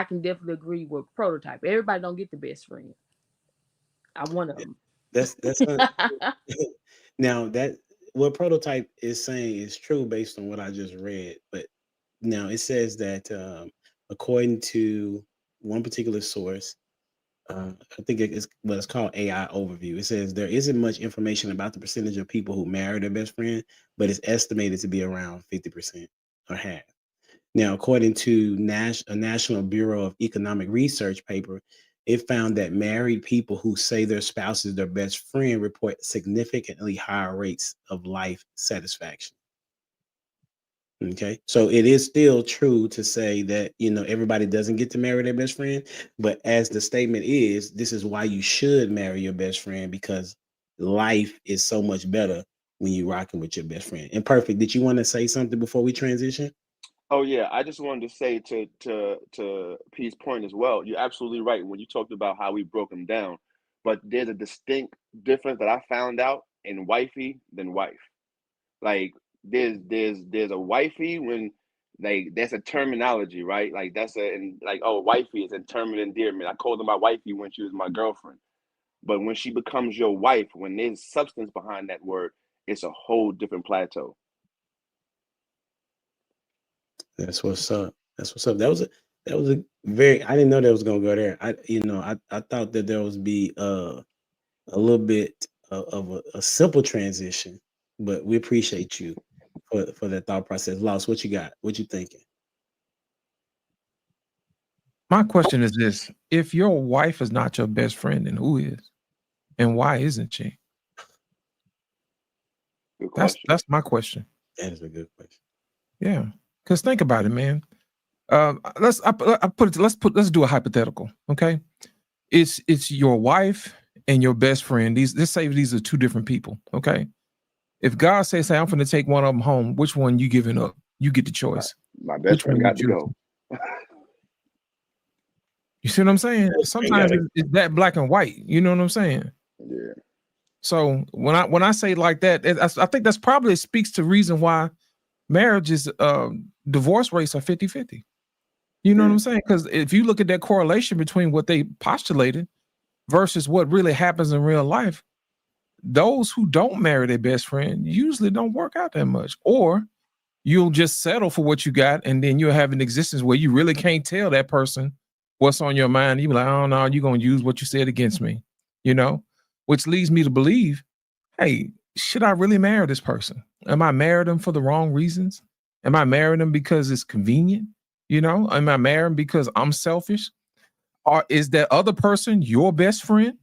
I can definitely agree with Prototype. Everybody don't get the best friend. I'm one of them. That's now that what Prototype is saying is true based on what I just read, but now it says that according to one particular source, I think it's what it's called AI overview. It says there isn't much information about the percentage of people who marry their best friend, but it's estimated to be around 50% or half. Now, according to a National Bureau of Economic Research paper, it found that married people who say their spouse is their best friend report significantly higher rates of life satisfaction. Okay, so it is still true to say that everybody doesn't get to marry their best friend, but as the statement is, this is why you should marry your best friend, because life is so much better when you're rocking with your best friend. And Perfect, did you want to say something before we transition? Oh yeah, I just wanted to say to P's point as well. You're absolutely right when you talked about how we broke them down, but there's a distinct difference that I found out in wifey than wife. Like there's a wifey when like that's a terminology, right? Like that's a and like oh wifey is a term of endearment. I called her my wifey when she was my girlfriend. But when she becomes your wife, when there's substance behind that word, it's a whole different plateau. That's what's up. That's what's up. That was a very. I didn't know that was gonna go there. I thought that there was be a little bit of a simple transition, but we appreciate you for that thought process. Lost, what you got? What you thinking? My question is this: if your wife is not your best friend, then who is? And why isn't she? Good That's question. that's my question. That is a good question. Yeah, because think about it, man. Let's do a hypothetical. Okay, it's your wife and your best friend. Let's say these are two different people. Okay, if God says, "Hey, I'm going to take one of them home," which one you giving up? You get the choice. My best Which friend one you got to choose? go. You see what I'm saying? Best friend Sometimes gotta it's that black and white. You know what I'm saying? Yeah. So when I say like that, I think that's probably speaks to reason why marriages, divorce rates are 50-50. You know what I'm saying? Because if you look at that correlation between what they postulated versus what really happens in real life, those who don't marry their best friend usually don't work out that much. Or you'll just settle for what you got, and then you'll have an existence where you really can't tell that person what's on your mind. You be like, oh no, you're gonna use what you said against me, which leads me to believe, hey, should I really marry this person? Am I marrying them for the wrong reasons? Am I marrying them because it's convenient? Am I marrying because I'm selfish? Or is that other person your best friend?